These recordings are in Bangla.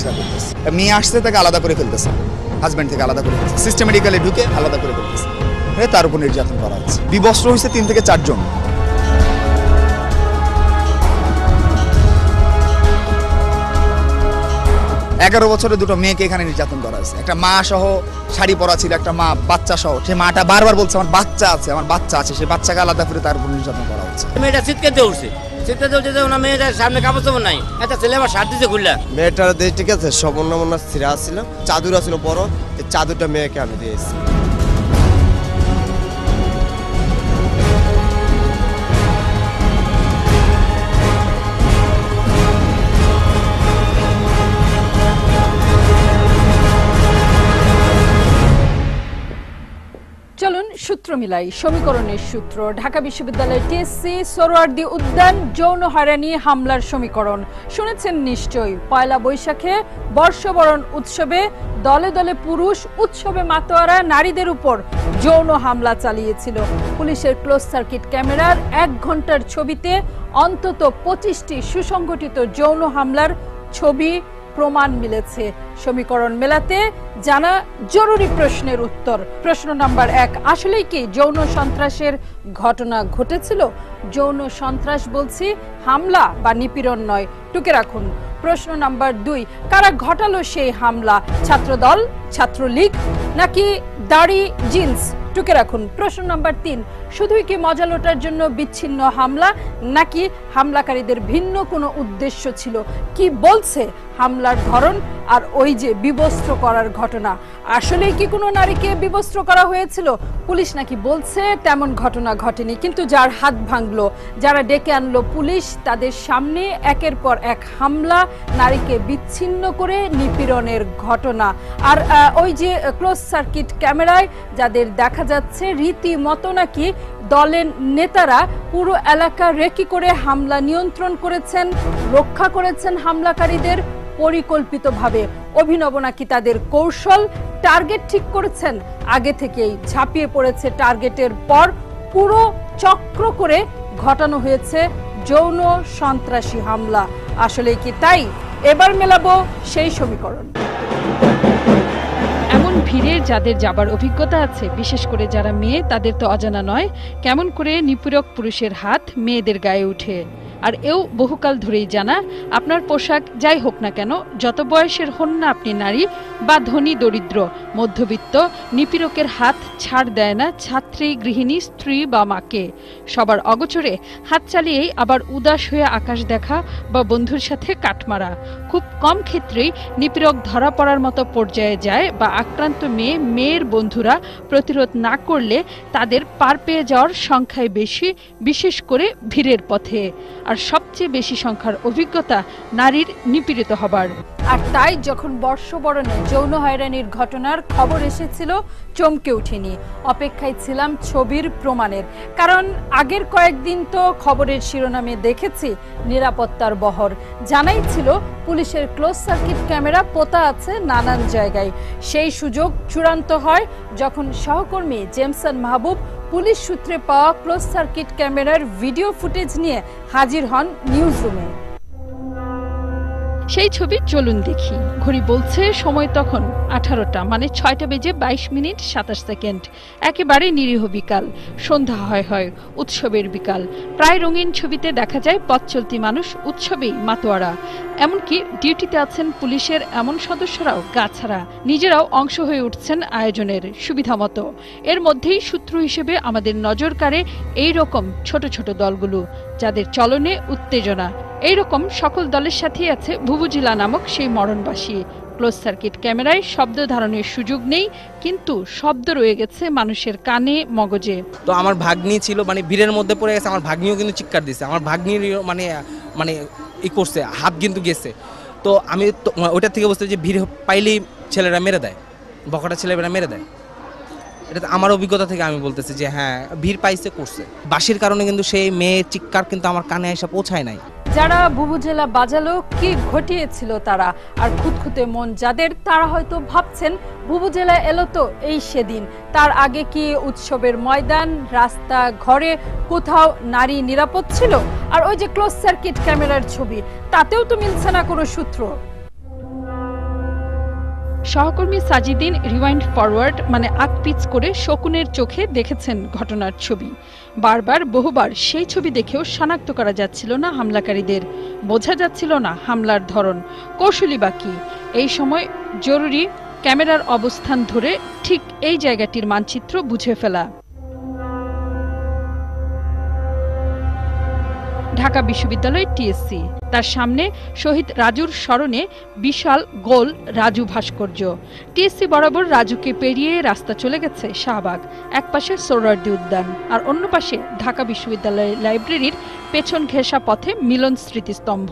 চেষ্টা করতেছে। মেয়ে আসছে তাকে আলাদা করে ফেলতেছে, হাজব্যান্ড থেকে আলাদা করে ফেলতেছে, সিস্টেমেটিক্যালি ঢুকে আলাদা করে ফেলতেছে, তার উপর নির্যাতন করা হচ্ছে। বিবস্ত্র হয়েছে 3 থেকে 4 জন। এগারো বছরে 2টো মেয়েকে এখানে নির্যাতন করা হয়েছে। একটা মা সহ শাড়ি পরা ছিল, একটা মা বাচ্চা সহ। সে মাটা বারবার বলছে আমার বাচ্চা আছে, আমার বাচ্চা আছে, সেই বাচ্চাকে আলাদা করে তার উপর নির্যাতন করা হচ্ছে। মেয়েটা চিৎকার দিয়ে উঠছে, চিৎকার দিয়ে উঠছে, ওনার মেয়েটার সামনে কাপড় চোপড় নাই, একটা ছেলে আমার শার্ট দিতে খুললা। মেয়েটার দিয়ে ঠিক আছে, সম্পূর্ণ ছিঁড়া ছিল, চাদর ছিল বড়, চাদরটা মেয়েকে আমি দিয়েছি। চলুন সূত্র মিলাই, সমীকরণের সূত্র। ঢাকা বিশ্ববিদ্যালয়ের টিএসসি সোহরাওয়ার্দী উদ্যান যৌন হয়রানি হামলার সমীকরণ শুনেছেন নিশ্চয়ই। পয়লা বৈশাখে বর্ষবরণ উৎসবে দলে দলে পুরুষ উৎসবে মাতোয়ারা নারীদের উপর যৌন হামলা চালিয়েছিল। পুলিশের ক্লোজ সার্কিট ক্যামেরার 1 ঘন্টার ছবিতে অন্তত 25টি সুসংগঠিত যৌন হামলার ছবি প্রমাণ মিলেছে। সমীকরণ মেলাতে জানা জরুরি প্রশ্নের উত্তর। প্রশ্ন নাম্বার 1, আসলেই কি যৌন সন্ত্রাসের ঘটনা ঘটেছিল? যৌন সন্ত্রাস বলছি, হামলা বা নিপীড়ন নয়, টুকে রাখুন। প্রশ্ন নাম্বার 2, কারা ঘটালো সেই হামলা? ছাত্রদল, ছাত্রলীগ নাকি দাড়ি জিন্স? টুকে রাখুন। প্রশ্ন নাম্বার 3, শুধুই কি মজা লোটার জন্য বিচ্ছিন্ন হামলা নাকি হামলাকারীদের ভিন্ন কোনো উদ্দেশ্য ছিল? কি বলছে হামলার ধরন আর ওই যে বিবস্ত্র করার ঘটনা? আসলেই কি কোনো নারীকে বিবস্ত্র করা হয়েছিল? পুলিশ নাকি বলছে তেমন ঘটনা ঘটেনি, কিন্তু যার হাত ভাঙলো, যারা ডেকে আনলো পুলিশ, তাদের সামনে একের পর এক হামলা, নারীকে বিচ্ছিন্ন করে নিপীড়নের ঘটনা। আর ওই যে ক্লোজ সার্কিট ক্যামেরায় যাদের দেখা যাচ্ছে রীতিমতো নাকি দলের নেতারা পুরো এলাকা রেকি করে হামলা নিয়ন্ত্রণ করেছেন, রক্ষা করেছেন হামলাকারীদের পরিকল্পিতভাবে। অভিনব নাকি তাদের কৌশল, টার্গেট ঠিক করেছেন, আগে থেকেই ঝাঁপিয়ে পড়েছে টার্গেটের পর, পুরো চক্র করে ঘটানো হয়েছে যৌন সন্ত্রাসী হামলা। আসলে কি তাই? এবার মেলাবো সেই সমীকরণ। এমন ভিড়ে যাদের যাবার অভিজ্ঞতা আছে, বিশেষ করে যারা মেয়ে, তাদের তো অজানা নয় কেমন করে নিপীড়ক পুরুষের হাত মেয়েদের গায়ে উঠে। আর এও বহুকাল ধরেই জানা, আপনার পোশাক যাই হোক না কেন, যত বয়সের হন না আপনি, নারী বা ধনী দরিদ্র মধ্যবিত্ত, নিপীড়কের হাত ছাড় দেয় না ছাত্রী, গৃহিণী, স্ত্রী বা মাকে। সবার অগোচরে হাত চালিয়েই আবার উদাস হয়ে আকাশ দেখা বা বন্ধুর সাথে কাটমারা। খুব কম ক্ষেত্রেই নিপীড়ক ধরা পড়ার মতো পর্যায়ে যায় বা আক্রান্ত মেয়ের বন্ধুরা প্রতিরোধ না করলে তাদের পার পেয়ে যাওয়ার সংখ্যাই বেশি, বিশেষ করে ভিড়ের পথে। আর সবচেয়ে বেশি সংখ্যার অভিজ্ঞতা নারীর নিপীড়িত হবার। আর তাই যখন বর্ষবরণে যৌন হয়রানির ঘটনার খবর এসেছিল, চমকে উঠিনি, অপেক্ষায় ছিলাম ছবির প্রমাণের। কারণ আগের কয়েকদিন তো খবরের শিরোনামে দেখেছি নিরাপত্তার বহর, জানাই ছিল পুলিশের ক্লোজ সার্কিট ক্যামেরা পোতা আছে নানান জায়গায়। সেই সুযোগ চূড়ান্ত হয় যখন সহকর্মী জেমসন মাহবুব পুলিশ সূত্রে পাওয়া ক্লোজ সার্কিট ক্যামেরার ভিডিও ফুটেজ নিয়ে হাজির হন নিউজ রুমে। সেই ছবি চলুন দেখি। ঘড়ি বলছে সময় তখন 18টা, মানে 6:22:27। একেবারে নিরীহ বিকাল, সন্ধ্যা হয় উৎসবের বিকাল। প্রায় রঙিন ছবিতে দেখা যায় পথ চলতি মানুষ, উৎসবেই মাতোয়ারা। এমনকি ডিউটিতে আছেন পুলিশের এমন সদস্যরাও গা ছাড়া, নিজেরাও অংশ হয়ে উঠছেন আয়োজনের সুবিধা মতো। এর মধ্যেই সূত্র হিসেবে আমাদের নজর কাড়ে এই রকম ছোট ছোট দলগুলো, যাদের চলনে উত্তেজনা। এইরকম সকল দলের সাথেই আছে ভুবুজিলা নামক সেই মরণবাসী। ক্লোজ সার্কিট ক্যামেরায় শব্দ ধারণের সুযোগ নেই, কিন্তু শব্দ রয়ে গেছে মানুষের কানে, মগজে। তো আমার ভাগ্নি ছিল, মানে ভিড়ের মধ্যে পড়ে গেছে, আমার ভাগ্নিও কিন্তু চিৎকার দিছে, আমার ভাগ্নির মানে ই করছে, হাত কিন্তু গেছে। তো আমি ওইটার থেকে বুঝতে যে ভিড় পাইলেই ছেলেরা মেরে দেয়, বকাটা ছেলেরা মেরে দেয়। এটা আমার অভিজ্ঞতা থেকে আমি বলতেছি যে হ্যাঁ, ভিড় পাইছে, করছে। বাঁশির কারণে কিন্তু সেই মেয়ে চিৎকার কিন্তু আমার কানে এসে পৌঁছায় নাই। যারা বুবুজেলা বাজালো, কি ঘটিয়েছিল তারা? আর খুঁতখুঁতে মন যাদের, তারা হয়তো ভাবছেন বুবুজেলা এলো তো এই সেদিন, তার আগে কি উৎসবের ময়দান, রাস্তা, ঘরে কোথাও নারী নিরাপদ ছিল? আর ওই যে ক্লোজ সার্কিট ক্যামেরার ছবি, তাতেও তো মিলছে না কোনো সূত্র। সহকর্মী সাজিদিন রিওয়াইন্ড ফরওয়ার্ড মানে আগ পিচ করে শকুনের চোখে দেখেছেন ঘটনার ছবি। বারবার বহুবার সেই ছবি দেখেও শনাক্ত করা যাচ্ছিল না হামলাকারীদের, বোঝা যাচ্ছিল না হামলার ধরন, কৌশলী বা কি। এই সময় জরুরি ক্যামেরার অবস্থান ধরে ঠিক এই জায়গাটির মানচিত্র বুঝে ফেলা। ঢাকা বিশ্ববিদ্যালয় টিএসসি, তার সামনে শহীদ রাজুর স্মরণে বিশাল গোল রাজু ভাস্কর্য। টিএসসি বরাবর রাজুকে পেরিয়ে রাস্তা চলে গেছে শাহবাগ, একপাশে সোহরাওয়ার্দী উদ্যান আর অন্য পাশে ঢাকা বিশ্ববিদ্যালয়ের লাইব্রেরির পেছন ঘেঁষা পথে মিলন স্মৃতিস্তম্ভ।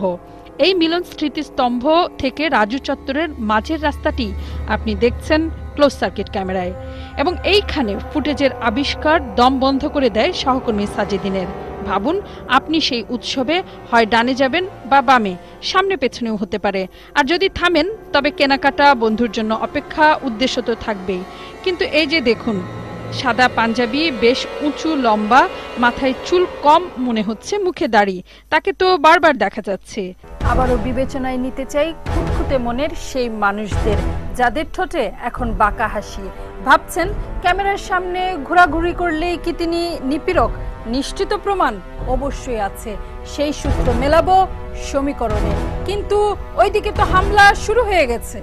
এই মিলন স্মৃতিস্তম্ভ থেকে রাজু চত্বরের মাঝের রাস্তাটি আপনি দেখছেন ক্লোজ সার্কিট ক্যামেরায়, এবং এইখানে ফুটেজের আবিষ্কার দম বন্ধ করে দেয় সহকর্মী সাজিদিনের। ভাবুন, আপনি সেই উৎসবে হয় ডানে যাবেন বা বামে, সামনে পেছনেও হতে পারে, আর যদি থামেন তবে কেনাকাটা, বন্ধুর জন্য অপেক্ষা, উদ্দেশ্য তো থাকবেই। কিন্তু এই যে দেখুন, সাদা পাঞ্জাবি, বেশ উঁচু লম্বা, মাথায় চুল কম মনে হচ্ছে, মুখে দাড়ি, তাকে তো বারবার দেখা যাচ্ছে। আবারও বিবেচনায় নিতে চাই খুঁতখুঁতে মনের সেই মানুষদের, যাদের ঠোঁটে এখন বাঁকা হাসি। ভাবছেন ক্যামেরার সামনে ঘোরাঘুরি করলেই কি তিনি নিপীড়ক? নিশ্চিত প্রমাণ অবশ্যই আছে, সেই সূত্র মেলাবো সমীকরণে। কিন্তু ওইদিকে তো হামলা শুরু হয়ে গেছে।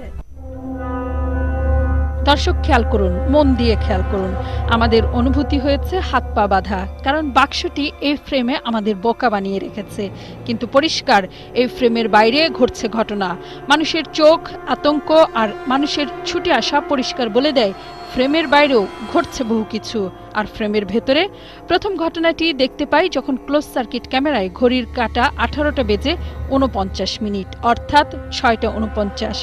দর্শক খেয়াল করুন, মন দিয়ে খেয়াল করুন, আমাদের অনুভূতি হয়েছে হাত পা বাঁধা, কারণ বাক্সটি এই ফ্রেমে আমাদের বোকা বানিয়ে রেখেছে। কিন্তু পরিষ্কার এই ফ্রেমের বাইরে ঘটছে ঘটনা। মানুষের চোখ, আতঙ্ক আর মানুষের ছুটে আসা পরিষ্কার বলে দেয় ফ্রেমের বাইরেও ঘটছে বহু কিছু। আর ফ্রেমের ভেতরে প্রথম ঘটনাটি দেখতে পাই যখন ক্লোজ সার্কিট ক্যামেরায় ঘড়ির কাঁটা 18টা বেজে 49 মিনিট, অর্থাৎ 6টা 49,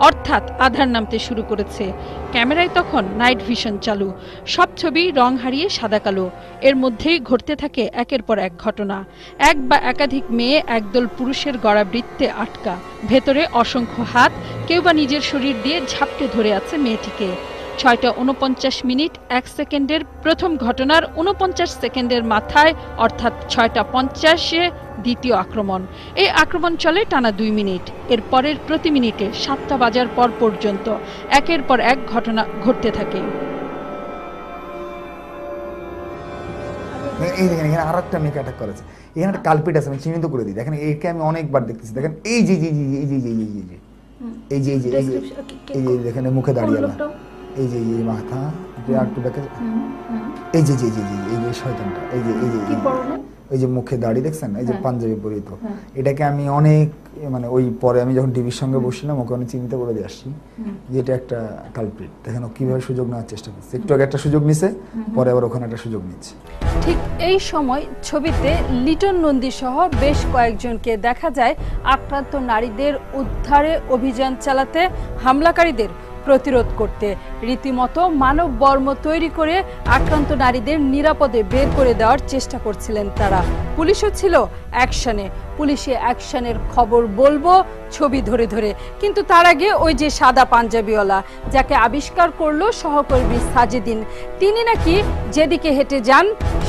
অর্থাৎ আধার নামতে শুরু করেছে। ক্যামেরায় তখন নাইট ভিশন চালু, সব ছবি রং হারিয়ে সাদা কালো। এর মধ্যেই ঘটতে থাকে একের পর এক ঘটনা। এক বা একাধিক মেয়ে একদল পুরুষের গড়া বৃত্তে আটকা, ভেতরে অসংখ্য হাত, কেউ বা নিজের শরীর দিয়ে ঝাপটে ধরে আছে মেয়েটিকে। 6টা 49 মিনিট 1 সেকেন্ডের প্রথম ঘটনার 49 সেকেন্ডের মাথায়, অর্থাৎ 6টা 50-এ দ্বিতীয় আক্রমণ। এই আক্রমণ চলে টানা 2 মিনিট। এর পরের প্রতি মিনিটে 7টা বাজার পর পর্যন্ত একের পর এক ঘটনা ঘটতে থাকে। এই দেখেন, এখানে আর একটা মেয়েকে অ্যাটাক করেছে। এখানে একটা কালপিট আছে, আমি চিহ্নিত করে দিই। দেখেন, একে আমি অনেকবার দেখতেছি। দেখেন এই যে এই যে এই যে এই যে এই যে এই যে দেখেন মুখে দাঁড়িয়ে, এই যে এই মাথা, আর একটু দেখে, এই যে এই যে শয়তানটা, এই যে এই যে মুখে দাড়ি দেখছেন, এই যে পাঞ্জাবি পরিহিত, এটাকে আমি অনেক মানে ওই পরে আমি যখন টিভির সঙ্গে বসছিলাম ওকে অনেক চিন্তা করে দিয়ে আসছি যে এটা একটা কালপ্রিট। দেখেন ও কিভাবে সুযোগ নেওয়ার চেষ্টা করছে, একটু আগে একটা সুযোগ নিছে, পরে আবার ওখানে একটা সুযোগ নিচ্ছে। ঠিক এই সময় ছবিতে লিটন নন্দী সহ বেশ কয়েকজনকে দেখা যায় আক্রান্ত নারীদের উদ্ধারে অভিযান চালাতে, হামলাকারীদের প্রতিরোধ করতে। রীতিমতো মানব বর্ম তৈরি করে আক্রান্ত নারীদের নিরাপদে বের করে দেওয়ার চেষ্টা করছিলেন তারা। পুলিশও ছিল অ্যাকশনে, পুলিশে অ্যাকশনের খবর বলবো ছবি ধরে ধরে। কিন্তু তার আগে ওই যে সাদা পাঞ্জাবিওয়ালা যাকে আবিষ্কার করলো সহকর্মী সাজিদিন, তিনি নাকি যেদিকে হেঁটে যান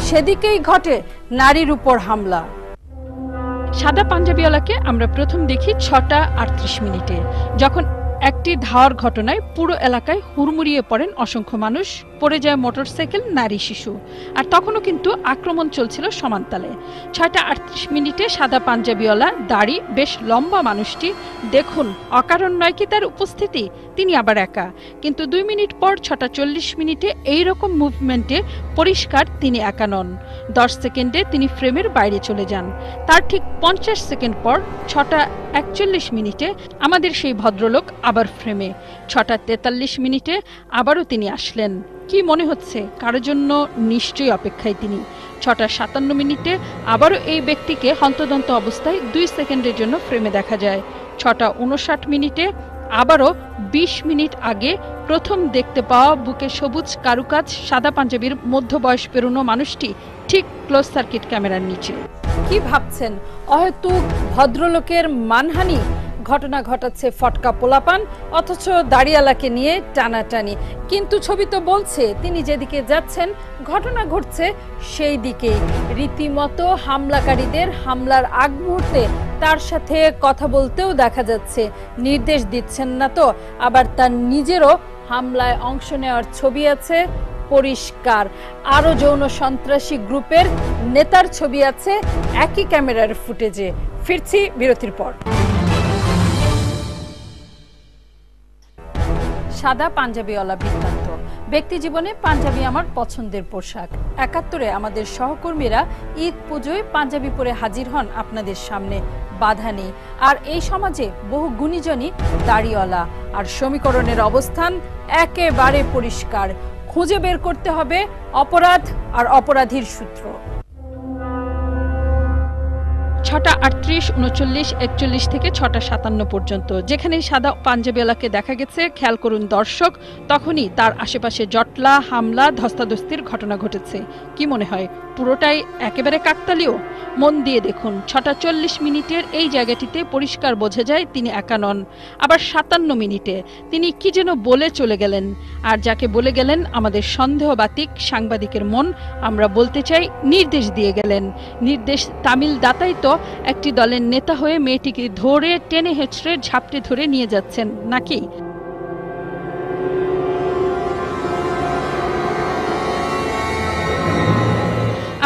সেদিকেই ঘটে নারীর উপর হামলা। সাদা পাঞ্জাবিওয়ালাকে আমরা প্রথম দেখি 6টা 38 মিনিটে, যখন একটি ধাওয়ার ঘটনায় পুরো এলাকায় হুড়মুড়িয়ে পড়েন অসংখ্য মানুষ, পড়ে যায় মোটরসাইকেল, নারী, শিশু। আর তখনও কিন্তু আক্রমণ চলছিল সমানতালে। 6টা 38 মিনিটে সাদা পাঞ্জাবিওয়ালা, দাড়ি, বেশ লম্বা মানুষটি, দেখুন অকারণ নয় কি তার উপস্থিতি, তিনি আবার একা। কিন্তু 2 মিনিট পর 6টা 40 মিনিটে এইরকম মুভমেন্টে পরিষ্কার তিনি একা নন। 10 সেকেন্ডে তিনি ফ্রেমের বাইরে চলে যান। তার ঠিক 50 সেকেন্ড পর 6টা 41 মিনিটে আমাদের সেই ভদ্রলোক আবার ফ্রেমে। 6টা 43 মিনিটে আবারও তিনি আসলেন। কি মনে হচ্ছে কারোর জন্য? নিশ্চয়ই অপেক্ষায় তিনি। 6টা 57 মিনিটে আবারও এই ব্যক্তিকে হন্তদন্ত অবস্থায় 2 সেকেন্ডের জন্য ফ্রেমে দেখা যায়। 6টা 59 মিনিটে আবারও 20 মিনিট আগে প্রথম দেখতে পাওয়া বুকে সবুজ কারুকাজ, সাদা পাঞ্জাবির মধ্যবয়স পেরোনো মানুষটি ঠিক ক্লোজ সার্কিট ক্যামেরার নিচে। কি ভাবছেন? অহেতুক ভদ্রলোকের মানহানি? ঘটনা ঘটাচ্ছে ফটকা পোলাপান, অথচ দাড়িয়ালাকে নিয়ে টানাটানি। কিন্তু ছবি তো বলছে তিনি যেদিকে যাচ্ছেন ঘটনা ঘটছে সেই দিকেই। রীতিমতো হামলাকারীদের হামলার আগ মুহূর্তে তার সাথে কথা বলতেও দেখা যাচ্ছে। নির্দেশ দিচ্ছেন না তো, আবার তার নিজেরও হামলায় অংশ নেওয়ার ছবি আছে পরিষ্কার। আরো যৌন সন্ত্রাসী গ্রুপের নেতার ছবি আছে একই ক্যামেরার ফুটেজে। ফিরছি বিরতির পর। সাদা পাঞ্জাবিওয়ালা বৃত্তান্ত। ব্যক্তি জীবনে পাঞ্জাবি আমার পছন্দের পোশাক। ৭১-এ আমাদের সহকর্মীরা ঈদ পুজোয় পাঞ্জাবি পরে হাজির হন আপনাদের সামনে, বাধা নেই। আর এই সমাজে বহু গুণীজনই দাড়িওয়ালা। আর সমীকরণের অবস্থান একেবারে পরিষ্কার। খুঁজে বের করতে হবে অপরাধ আর অপরাধীর সূত্র। ৬টা ৩৮, ৩৯, ৪১ থেকে ৬টা ৫৭ পর্যন্ত যেখানে সাদা পাঞ্জাবিওয়ালাকে দেখা গেছে, খেয়াল করুন দর্শক, তখনই তার আশেপাশে জটলা, হামলা, ধস্তাধস্তির ঘটনা ঘটেছে। কি মনে হয় পুরোটাই একেবারে কাকতালীয়? মন দিয়ে দেখুন, ৬টা ৪০ মিনিটের এই জায়গাটিতে পরিষ্কার বোঝা যায় তিনি একা নন। আবার ৫৭ মিনিটে তিনি কি যেন বলে চলে গেলেন, আর যাকে বলে গেলেন আমাদের সন্দেহবাতিক সাংবাদিকের মন, আমরা বলতে চাই নির্দেশ দিয়ে গেলেন। নির্দেশ তামিল দাতাই তো একটি দলের নেতা হয়ে মেয়েটিকে ধরে টেনে হেঁচড়ে ঝাপটে ধরে নিয়ে যাচ্ছেন নাকি?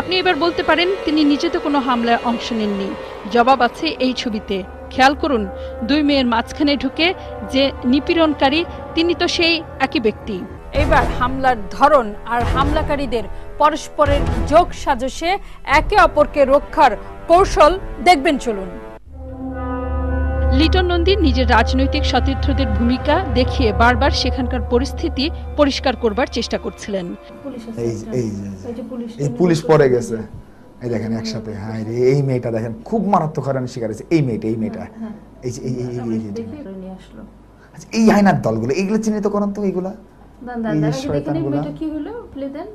আপনি এবার বলতে পারেন তিনি নিজে তো কোনো হামলায় অংশ নেননি। জবাব আছে এই ছবিতে। খেয়াল করুন, দুই মেয়ের মাঝখানে ঢুকে যে নিপীড়নকারী তিনি তো সেই একই ব্যক্তি। এবার হামলার ধরন আর হামলাকারীদের পরস্পরের যোগ সাজশে একে অপরকে রক্ষার কৌশল দেখবেন, চলুন। লিটন নন্দী নিজের রাজনৈতিক সতীর্থদের ভূমিকা দেখিয়ে বারবার সেখানকার পরিস্থিতি পরিষ্কার করবার চেষ্টা করছিলেন। এই পুলিশ পরে গেছে, এই দেখেন একসাথে। হ্যাঁ রে, এই মেয়েটা দেখেন খুব মারাত্মক হয়রানির শিকার হয়েছে। এই মেয়েটা এই যে এই হাইনার দলগুলো, এইগুলো চিহ্নিত করেন তো। এইগুলা কি হলো প্লে দেন,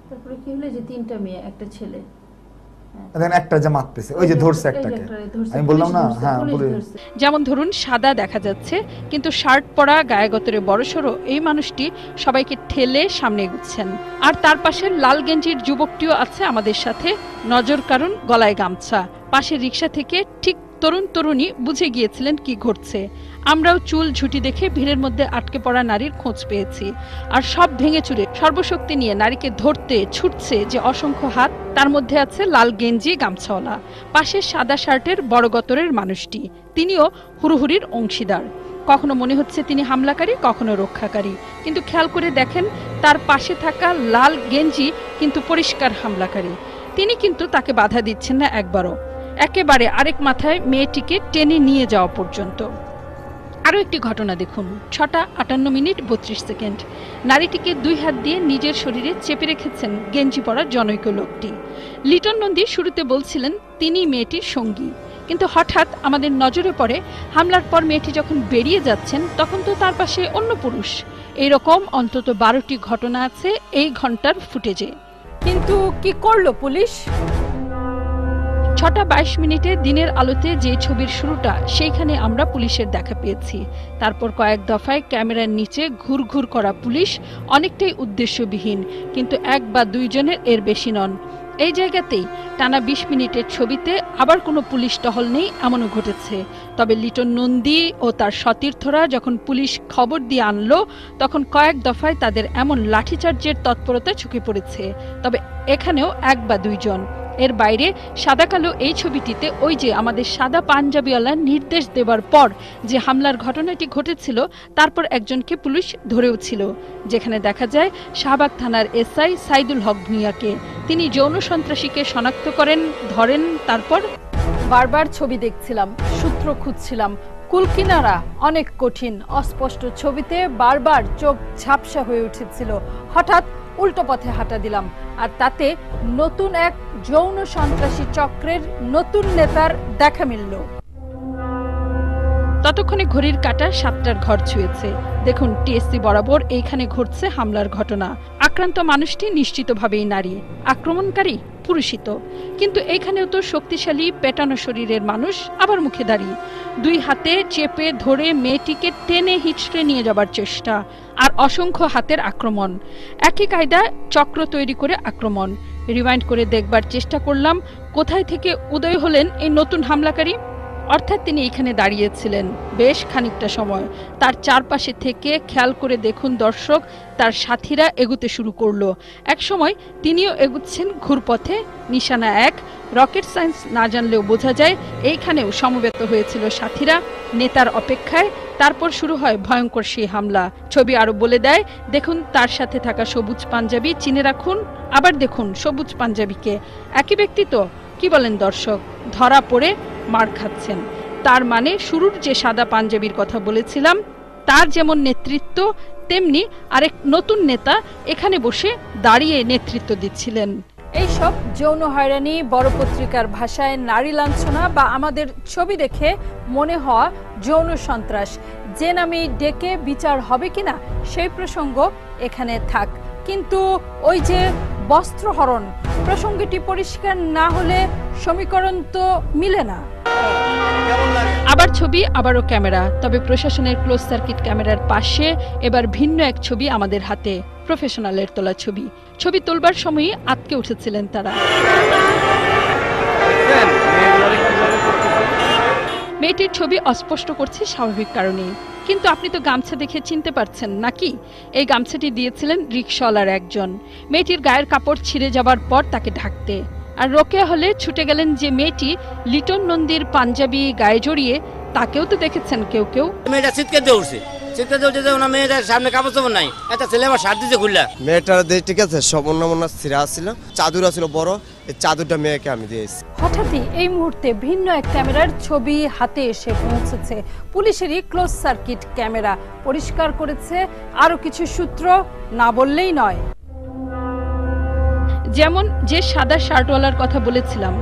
তারপরে কি হলো যে ৩টা মেয়ে একটা ছেলে, দেখেন একটা যে মারতেছে, ওই যে ধরছে একটাকে, আমি বললাম না। হ্যাঁ, যেমন ধরুন সাদা দেখা যাচ্ছে, কিন্তু শার্ট পরা গায়েগতরে বড়সড় এই মানুষটি সবাইকে ঠেলে সামনে এগুচ্ছেন। আর তার পাশে লাল গেঞ্জির যুবকটিও আছে আমাদের সাথে, নজর কারণ গলায় গামছা। পাশের রিক্সা থেকে ঠিক তরুণ তরুণী বুঝে গিয়েছিলেন কি ঘটছে। আমরাও চুল ঝুটি দেখে ভিড়ের মধ্যে আটকে পড়া নারীর খোঁজ পেয়েছি। আর সব ভেঙে চুরে সর্বশক্তি নিয়ে নারীকে ধরতে ছুটছে যে অসংখ্য হাত, তার মধ্যে আছে লাল গেঞ্জি গামছাওয়ালা। পাশে সাদা শার্টের বড় গতরের মানুষটি, তিনিও হুড়োহুড়ির অংশীদার। কখনো মনে হচ্ছে তিনি হামলাকারী, কখনো রক্ষাকারী। কিন্তু খেয়াল করে দেখেন তার পাশে থাকা লাল গেঞ্জি কিন্তু পরিষ্কার হামলাকারী। তিনি কিন্তু তাকে বাধা দিচ্ছেন না একবারও, একেবারে আরেক মাথায় মেয়েটিকে টেনে নিয়ে যাওয়া পর্যন্ত। আরও একটি ঘটনা দেখুন, ৬টা ৫৮ মিনিট ৩২ সেকেন্ড। নারীটিকে ২ হাত দিয়ে নিজের শরীরে চেপে রেখেছেন গেঞ্জি পরা জনৈক লোকটি। লিটন নন্দী শুরুতে বলছিলেন তিনি মেয়েটির সঙ্গী, কিন্তু হঠাৎ আমাদের নজরে পড়ে হামলার পর মেয়েটি যখন বেরিয়ে যাচ্ছেন তখন তো তার পাশে অন্য পুরুষ। এইরকম অন্তত ১২টি ঘটনা আছে এই ঘন্টার ফুটেজে। কিন্তু কি করলো পুলিশ? ৬টা ২২ মিনিটে দিনের আলোতে যে ছবির শুরুটা, সেইখানে আমরা পুলিশের দেখা পেয়েছি। তারপর কয়েক দফায় ক্যামেরার নিচে ঘুরঘুর করা পুলিশ, অনেকটাই উদ্দেশ্যবিহীন, কিন্তু ১ বা ২ জনের এর বেশি নন। এই জায়গাতেই টানা ২০ মিনিটের ছবিতে আবার কোনো পুলিশ টহল নেই এমনও ঘটেছে। তবে লিটন নন্দী ও তার সতীর্থরা যখন পুলিশ খবর দিয়ে আনলো, তখন কয়েক দফায় তাদের এমন লাঠিচার্জের তৎপরতা চোখে পড়েছে। তবে এখানেও ১ বা ২ জন। এর বাইরে সাদা কালো এই ছবিটিতে ওই যে আমাদের সাদা পাঞ্জাবিওয়ালা নির্দেশ দেবার পর যে হামলার ঘটনাটি ঘটেছিল, তারপর একজনকে পুলিশ ধরেও ছিল, যেখানে দেখা যায় শাহবাগ থানার এসআই সাইদুল হক ভূঁইয়াকে। তিনি যৌন সন্ত্রাসীকে শনাক্ত করেন, ধরেন। তারপর বারবার ছবি দেখছিলাম, সূত্র খুঁজছিলাম, কুলকিনারা অনেক কঠিন, অস্পষ্ট ছবিতে বারবার চোখ ঝাপসা হয়ে উঠেছিল। হঠাৎ উল্টো পথে হাঁটা দিলাম, আর তাতে নতুন এক যৌন সন্ত্রাসী চক্রের নতুন নেতার দেখা মিলল। ততক্ষণে ঘড়ির কাঁটা ৭টার ঘর ছুঁয়েছে। দেখুন টিএসসি বরাবর এইখানে ঘটছে হামলার ঘটনা। আক্রান্ত মানুষটি নিশ্চিতভাবেই নারী, আক্রমণকারী পুরুষিত, কিন্তু এইখানেও তো শক্তিশালী পেটানো শরীরের মানুষ আবার মুখে দাঁড়িয়ে, দুই হাতে চেপে ধরে মেয়েটিকে টেনে হিচড়ে নিয়ে যাবার চেষ্টা, আর অসংখ্য হাতের আক্রমণ, একই কায়দায় চক্র তৈরি করে আক্রমণ। রিমাইন্ড করে দেখবার চেষ্টা করলাম কোথায় থেকে উদয় হলেন এই নতুন হামলাকারী। অর্থাৎ তিনি এখানে দাঁড়িয়েছিলেন বেশ খানিকটা সময়, তার চারপাশে থেকে খেয়াল করে দেখুন দর্শক, তার সাথীরা এগুতে শুরু করলো। এক সময় তিনিও এগুচ্ছেন ঘুরপথে, নিশানা এক। রকেট সায়েন্স না জানলেও বোঝা যায় এইখানেও সমবেত হয়েছিল সাথীরা নেতার অপেক্ষায়। তারপর শুরু হয় ভয়ঙ্কর সেই হামলা। ছবি আরো বলে দেয়, দেখুন তার সাথে থাকা সবুজ পাঞ্জাবি, চিনে রাখুন, আবার দেখুন সবুজ পাঞ্জাবিকে, একই ব্যক্তি তো? কি বলেন দর্শক? ধরা পড়ে মার খাচ্ছেন। তার মানে শুরুর যে সাদা পাঞ্জাবির কথা বলেছিলাম, তার যেমন নেতৃত্ব, তেমনি আরেক নতুন নেতা এখানে বসে দাঁড়িয়ে নেতৃত্ব দিচ্ছিলেন। এইসব যৌন হয়রানি, বড় পত্রিকার ভাষায় নারী লাঞ্ছনা বা আমাদের ছবি দেখে মনে হওয়া যৌন সন্ত্রাস, যে নামে ডেকে বিচার হবে কিনা সেই প্রসঙ্গ এখানে থাক, কিন্তু ওই যে বস্ত্রহরণ প্রসঙ্গটি পরিষ্কার না হলে সমীকরণ তো মিলে না। আবার ছবি, আবারও ক্যামেরা, তবে প্রশাসনের ক্লোজ সার্কিট ক্যামেরার পাশে এবার ভিন্ন এক ছবি আমাদের হাতে, প্রফেশনালের তোলা ছবি। ছবি তোলবার সময়ই আটকে উঠেছিলেন তারা। মেয়েটির ছবি অস্পষ্ট করছে স্বাভাবিক কারণেই, কিন্তু আপনি তো গামছা দেখে চিনতে পারছেন নাকি? এই গামছাটি দিয়েছিলেন রিকশাওয়ালার একজন, মেয়েটির গায়ের কাপড় ছিঁড়ে যাবার পর তাকে ঢাকতে। আর রোকেয়া হলে ছুটে গেলেন যে মেয়েটি লিটন নন্দীর পাঞ্জাবি গায়ে জড়িয়ে, তাকেও তো দেখেছেন কেউ কেউ। মেয়েটা চিৎকার দিয়ে উঠছে, চিৎকার দিয়ে উঠছে, ওনার মেয়েটার সামনে কাপড় চোপড় নাই, একটা ছেলে আবার শার্ট দিতে খুললা। মেয়েটার দিয়ে ঠিক আছে, সমন্বয় ছিঁড়া ছিল, চাদর ছিল বড়, এই চাদরটা মেয়েকে আমি দিয়েছি। হঠাৎই এই মুহূর্তে ভিন্ন এক ক্যামেরার ছবি হাতে এসে পৌঁছেছে, পুলিশেরই ক্লোজ সার্কিট ক্যামেরা। পরিষ্কার করেছে আরো কিছু সূত্র, না বললেই নয়। যেমন যে সাদা শার্টওয়ালার কথা বলেছিলাম,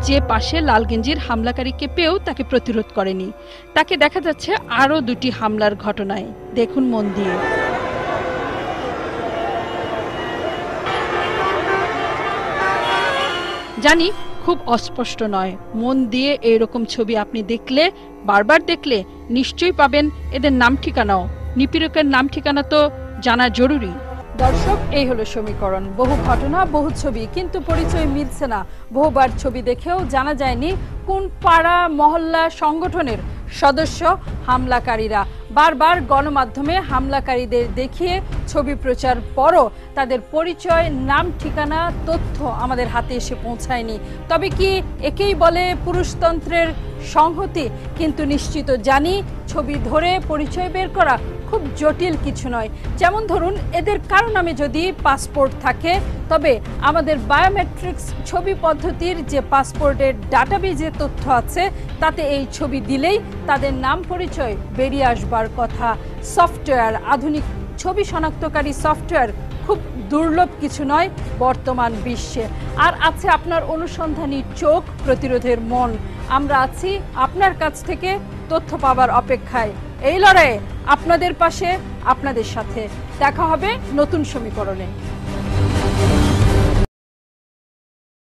যে পাশে লাল গেঞ্জির হামলাকারীকে পেয়েও তাকে প্রতিরোধ করেনি, তাকে দেখা যাচ্ছে আরো দুটি হামলার ঘটনায়। দেখুন মন দিয়ে। জানি খুব অস্পষ্ট নয়, মন দিয়ে এইরকম ছবি আপনি দেখলে, বারবার দেখলে নিশ্চয়ই পাবেন এদের নাম ঠিকানাও। নিপীড়কের নাম ঠিকানা তো জানা জরুরি। দর্শক, এই হলো সমীকরণ, বহু ঘটনা, বহু ছবি, কিন্তু পরিচয় মিলছে না। বহুবার ছবি দেখেও জানা যায়নি কোন পাড়া মহল্লা সংগঠনের সদস্য হামলাকারীরা। বারবার গণমাধ্যমে হামলাকারীদের দেখিয়ে ছবি প্রচার পরও তাদের পরিচয়, নাম, ঠিকানা, তথ্য আমাদের হাতে এসে পৌঁছায়নি। তবে কি একেই বলে পুরুষতন্ত্রের সংহতি? কিন্তু নিশ্চিত জানি ছবি ধরে পরিচয় বের করা খুব জটিল কিছু নয়। যেমন ধরুন, এদের কারো নামে যদি পাসপোর্ট থাকে, তবে আমাদের বায়োমেট্রিক্স ছবি পদ্ধতির যে পাসপোর্টের ডাটাবেজে তথ্য আছে, তাতে এই ছবি দিলেই তাদের নাম পরিচয় বেরিয়ে আসবার কথা। সফটওয়্যার, আধুনিক ছবি শনাক্তকারী সফটওয়্যার খুব দুর্লভ কিছু নয় বর্তমান বিশ্বে। আর আছে আপনার অনুসন্ধানী চোখ, প্রতিরোধের মন। আমরা আছি আপনার কাছ থেকে তথ্য পাবার অপেক্ষায়। এই লড়াইয়ে আপনাদের পাশে, আপনাদের সাথে। দেখা হবে নতুন সমীকরণে।